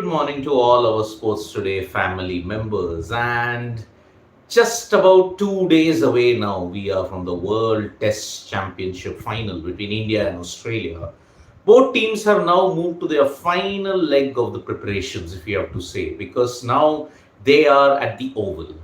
morning to all our Sports Today family members. And just about 2 days away now, we are from the World Test Championship final between India and Australia. Both teams have now moved to their final leg of the preparations, if you have to say, because now they are at the Oval.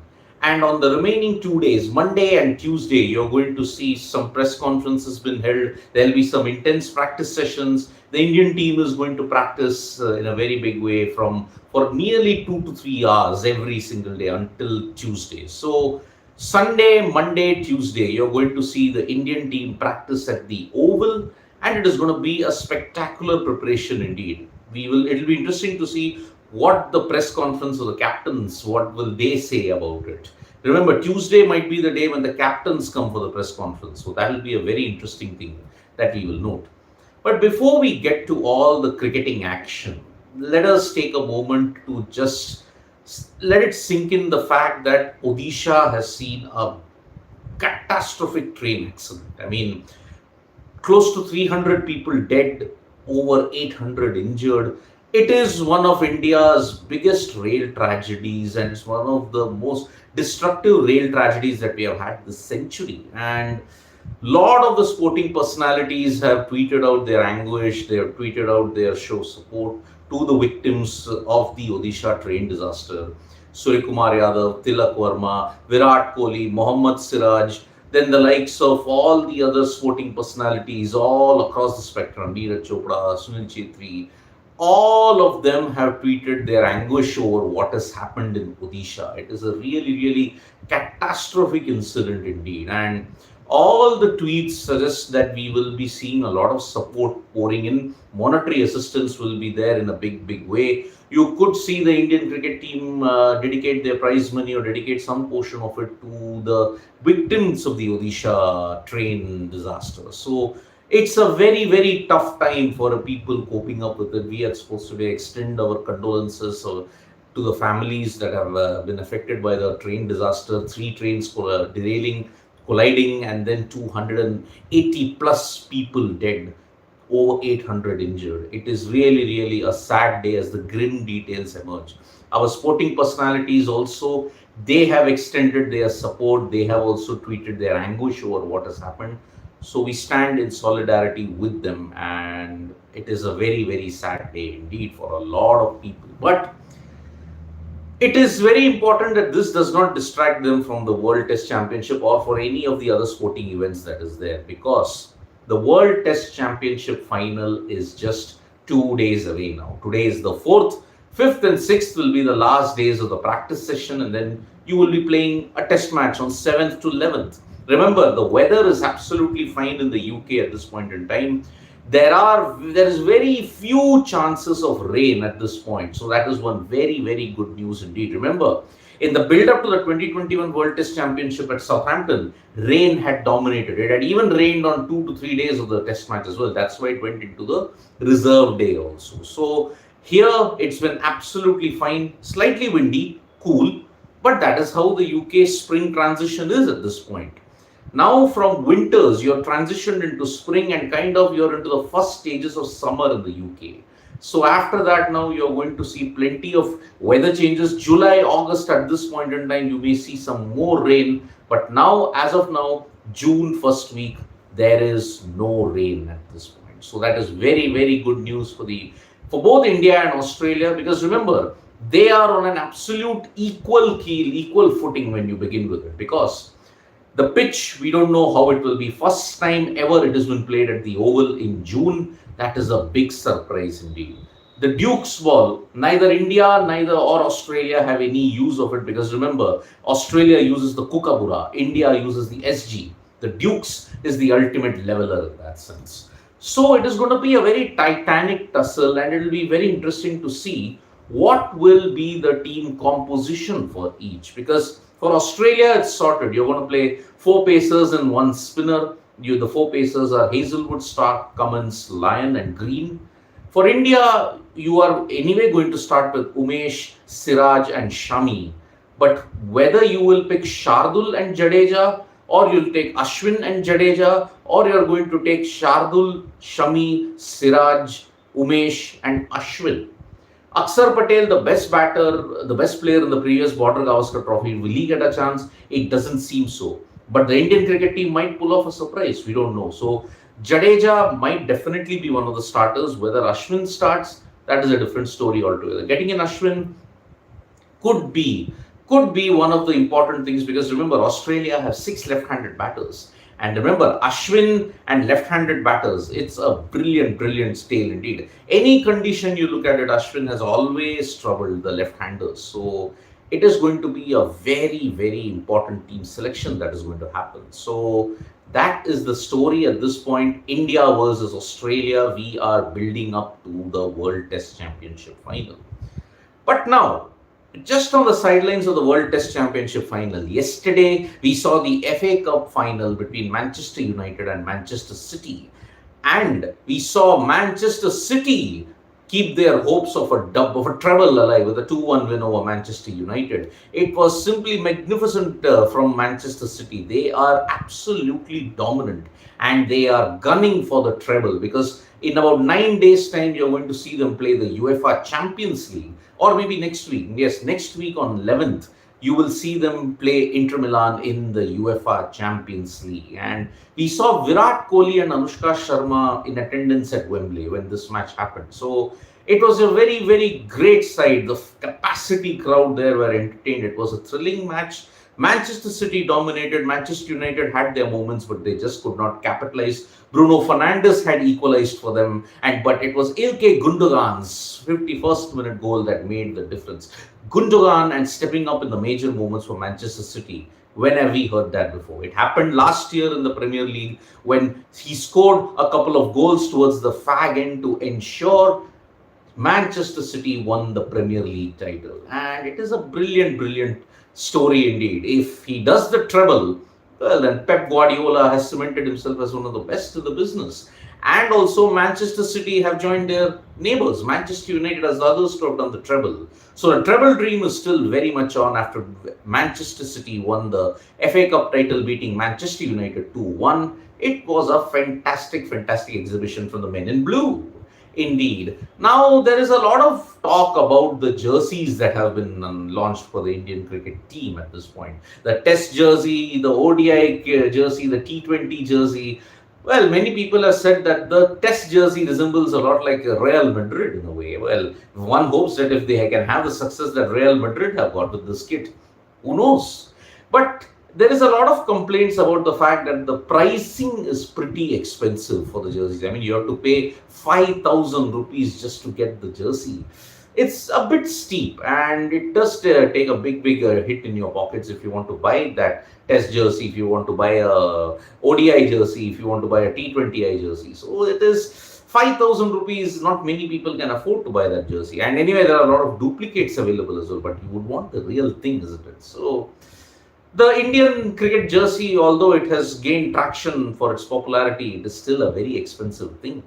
And on the remaining 2 days, Monday and Tuesday, you're going to see some press conferences been held. There'll be some intense practice sessions. The Indian team is going to practice in a very big way for nearly 2 to 3 hours every single day until Tuesday. So Sunday, Monday, Tuesday, you're going to see the Indian team practice at the Oval, and it is going to be a spectacular preparation indeed. It'll be interesting to see what the press conference of the captains, what will they say about it. Remember, Tuesday might be the day when the captains come for the press conference. So that will be a very interesting thing that we will note. But before we get to all the cricketing action, let us take a moment to just let it sink in the fact that Odisha has seen a catastrophic train accident. I mean, close to 300 people dead, over 800 injured. It is one of India's biggest rail tragedies, and it's one of the most destructive rail tragedies that we have had this century. And lot of the sporting personalities have tweeted out their anguish, they have tweeted out their show support to the victims of the Odisha train disaster. Suryakumar Yadav, Tilak Verma, Virat Kohli, Mohammad Siraj, then the likes of all the other sporting personalities all across the spectrum, Neeraj Chopra, Sunil Chhetri, all of them have tweeted their anguish over what has happened in Odisha. It is a really, really catastrophic incident indeed. And all the tweets suggest that we will be seeing a lot of support pouring in. Monetary assistance will be there in a big, big way. You could see the Indian cricket team dedicate their prize money or dedicate some portion of it to the victims of the Odisha train disaster. So it's a very, very tough time for the people coping up with it. We are supposed to extend our condolences to the families that have been affected by the train disaster. 3 trains derailing, colliding, and then 280 plus people dead, over 800 injured. It is really, really a sad day as the grim details emerge. Our sporting personalities also, they have extended their support. They have also tweeted their anguish over what has happened. So we stand in solidarity with them, and it is a very, very sad day indeed for a lot of people. But it is very important that this does not distract them from the World Test Championship or for any of the other sporting events that is there, because the World Test Championship final is just 2 days away now. Today is the 4th, 5th and 6th will be the last days of the practice session, and then you will be playing a test match on 7th to 11th. Remember, the weather is absolutely fine in the UK at this point in time. There is very few chances of rain at this point. So that is one very, very good news indeed. Remember, in the build-up to the 2021 World Test Championship at Southampton, rain had dominated. It had even rained on 2 to 3 days of the test match as well. That's why it went into the reserve day also. So here it's been absolutely fine, slightly windy, cool, but that is how the UK spring transition is at this point. Now from winters, you're transitioned into spring and you're into the first stages of summer in the UK. So after that, now you're going to see plenty of weather changes. July, August, at this point in time, you may see some more rain. But now, as of now, June first week, there is no rain at this point. So that is very, very good news for both India and Australia, because remember, they are on an absolute equal keel, equal footing when you begin with it, because the pitch, we don't know how it will be. First time ever it has been played at the Oval in June. That is a big surprise indeed. The Duke's ball, neither India, or Australia have any use of it, because remember, Australia uses the Kookaburra, India uses the SG. The Duke's is the ultimate leveler in that sense. So it is going to be a very titanic tussle, and it will be very interesting to see what will be the team composition for each, because for Australia, it's sorted. You're going to play 4 pacers and 1 spinner. The 4 pacers are Hazelwood, Stark, Cummins, Lyon and Green. For India, you are anyway going to start with Umesh, Siraj and Shami. But whether you will pick Shardul and Jadeja, or you'll take Ashwin and Jadeja, or you're going to take Shardul, Shami, Siraj, Umesh and Ashwin, Akshar Patel, the best batter, the best player in the previous Border Gavaskar Trophy, will he get a chance? It doesn't seem so. But the Indian cricket team might pull off a surprise. We don't know. So Jadeja might definitely be one of the starters. Whether Ashwin starts, that is a different story altogether. Getting in Ashwin could be could be one of the important things, because remember, Australia have six left-handed batters, and remember, Ashwin and left-handed batters, it's a brilliant tale indeed. Any condition you look at it, Ashwin has always troubled the left-handers. So it is going to be a very important team selection that is going to happen. So that is the story at this point. India versus Australia, we are building up to the World Test Championship final. But now, just on the sidelines of the World Test Championship final, yesterday we saw the FA Cup final between Manchester United and Manchester City. And we saw Manchester City keep their hopes of a treble alive with a 2-1 win over Manchester United. It was simply magnificent from Manchester City. They are absolutely dominant and they are gunning for the treble, because in about 9 days' time, you're going to see them play the UEFA Champions League, or maybe next week. Yes, next week on 11th, you will see them play Inter Milan in the UEFA Champions League. And we saw Virat Kohli and Anushka Sharma in attendance at Wembley when this match happened. So it was a very great sight. The capacity crowd there were entertained. It was a thrilling match. Manchester City dominated. Manchester United had their moments, but they just could not capitalize. Bruno Fernandes had equalized for them, but it was Ilkay Gundogan's 51st minute goal that made the difference. Gundogan and stepping up in the major moments for Manchester City. When have we heard that before? It happened last year in the Premier League when he scored a couple of goals towards the fag end to ensure Manchester City won the Premier League title. And it is a brilliant story indeed. If he does the treble, well, then Pep Guardiola has cemented himself as one of the best in the business. And also Manchester City have joined their neighbours, Manchester United, as the others to have done the treble. So the treble dream is still very much on after Manchester City won the FA Cup title, beating Manchester United 2-1. It was a fantastic exhibition from the men in blue. Indeed. Now, there is a lot of talk about the jerseys that have been launched for the Indian cricket team at this point. The Test jersey, the ODI jersey, the T20 jersey. Well, many people have said that the Test jersey resembles a lot like Real Madrid in a way. Well, one hopes that if they can have the success that Real Madrid have got with this kit, who knows? But there is a lot of complaints about the fact that the pricing is pretty expensive for the jerseys. I mean, you have to pay 5,000 rupees just to get the jersey. It's a bit steep, and it does take a big hit in your pockets if you want to buy that Test jersey, if you want to buy a ODI jersey, if you want to buy a T20I jersey. So it is 5,000 rupees. Not many people can afford to buy that jersey. And anyway, there are a lot of duplicates available as well, but you would want the real thing, isn't it? So the Indian cricket jersey, although it has gained traction for its popularity, it is still a very expensive thing.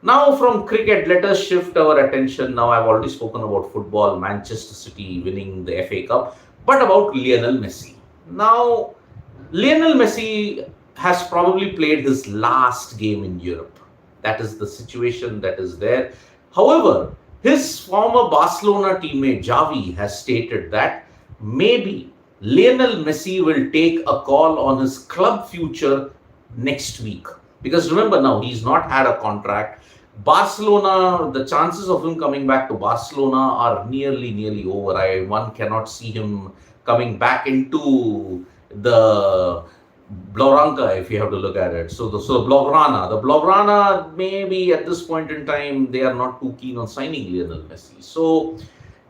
Now from cricket, let us shift our attention. Now I've already spoken about football, Manchester City winning the FA Cup, but about Lionel Messi. Now, Lionel Messi has probably played his last game in Europe. That is the situation that is there. However, his former Barcelona teammate Xavi has stated that maybe Lionel Messi will take a call on his club future next week. Because remember now, he's not had a contract. Barcelona, the chances of him coming back to Barcelona are nearly over. One cannot see him coming back into the Blaugrana, if you have to look at it. So the Blaugrana, maybe at this point in time, they are not too keen on signing Lionel Messi. So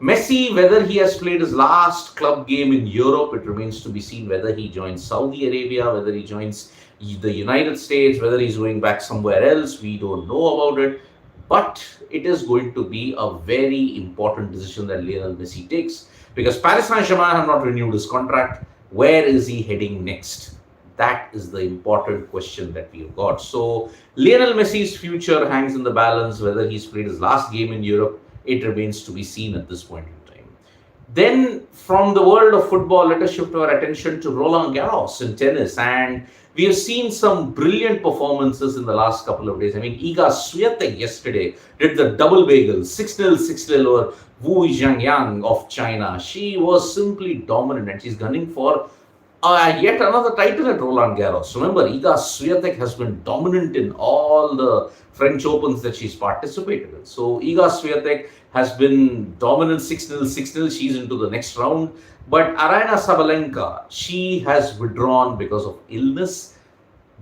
Messi, whether he has played his last club game in Europe, it remains to be seen. Whether he joins Saudi Arabia, whether he joins the United States, whether he's going back somewhere else, we don't know about it. But it is going to be a very important decision that Lionel Messi takes, because Paris Saint-Germain have not renewed his contract. Where is he heading next? That is the important question that we've got. So Lionel Messi's future hangs in the balance. Whether he's played his last game in Europe, it remains to be seen at this point in time. Then from the world of football, let us shift our attention to Roland Garros in tennis. And We have seen some brilliant performances in the last couple of days. I mean, Iga Swiatek yesterday did the double bagel, 6-0, 6-0 over Wu Zhangyang of China. She was simply dominant and she's gunning for yet another title at Roland Garros. Remember, Iga Swiatek has been dominant in all the French Opens that she's participated in. So Iga Swiatek has been dominant 6-0, 6-0. She's into the next round. But Aryna Sabalenka, she has withdrawn because of illness.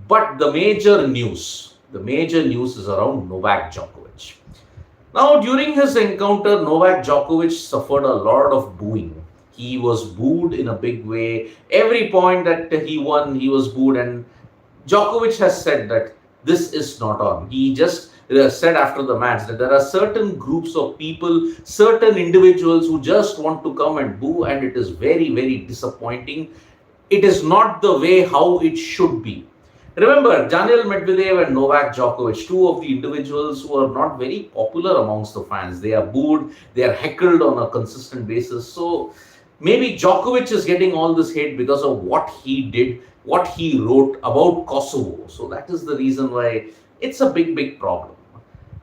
But the major news is around Novak Djokovic. Now, during his encounter, Novak Djokovic suffered a lot of booing. He was booed in a big way. Every point that he won, he was booed. And Djokovic has said that this is not on. He just said after the match that there are certain groups of people, certain individuals who just want to come and boo, and it is very, very disappointing. It is not the way how it should be. Remember, Daniil Medvedev and Novak Djokovic, two of the individuals who are not very popular amongst the fans. They are booed, they are heckled on a consistent basis. So maybe Djokovic is getting all this hate because of what he did, what he wrote about Kosovo. So that is the reason why it's a big, big problem.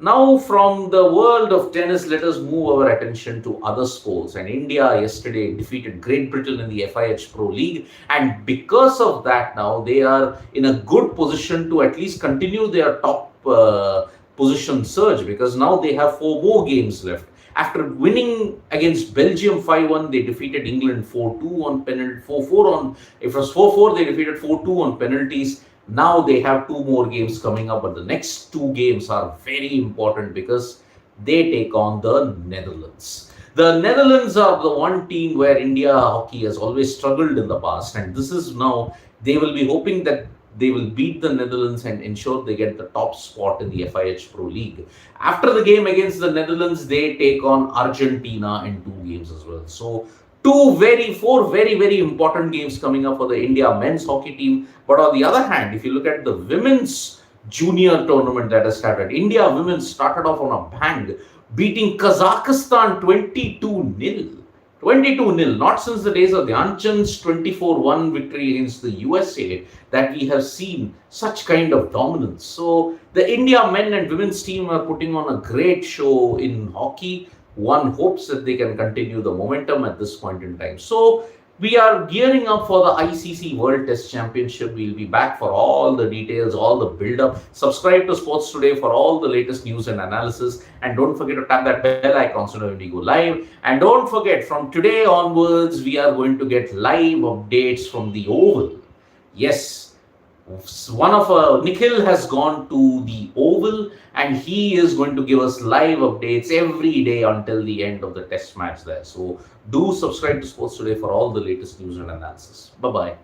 Now, from the world of tennis, let us move our attention to other sports. And India yesterday defeated Great Britain in the FIH Pro League. And because of that, now they are in a good position to at least continue their top position surge, because now they have 4 more games left. After winning against Belgium 5-1, they defeated England 4-2 on penalty, 4-4 on, if it was 4-4, they defeated 4-2 on penalties. Now they have 2 more games coming up, but the next 2 games are very important because they take on the Netherlands. The Netherlands are the one team where India hockey has always struggled in the past, and this is now, they will be hoping that they will beat the Netherlands and ensure they get the top spot in the FIH Pro League. After the game against the Netherlands, they take on Argentina in 2 games as well. So 4 very, very important games coming up for the India men's hockey team. But on the other hand, if you look at the women's junior tournament that has started, India women started off on a bang, beating Kazakhstan 22-0. 22-0, not since the days of Dhyanchand's 24-1 victory against the USA that we have seen such kind of dominance. So the India men and women's team are putting on a great show in hockey. One hopes that they can continue the momentum at this point in time. So we are gearing up for the ICC World Test Championship. We'll be back for all the details, all the build-up. Subscribe to Sports Today for all the latest news and analysis. And don't forget to tap that bell icon so when we go live. And don't forget, from today onwards, we are going to get live updates from the Oval. Yes, Nikhil has gone to the Oval and he is going to give us live updates every day until the end of the test match there. So do subscribe to Sports Today for all the latest news and analysis. Bye-bye.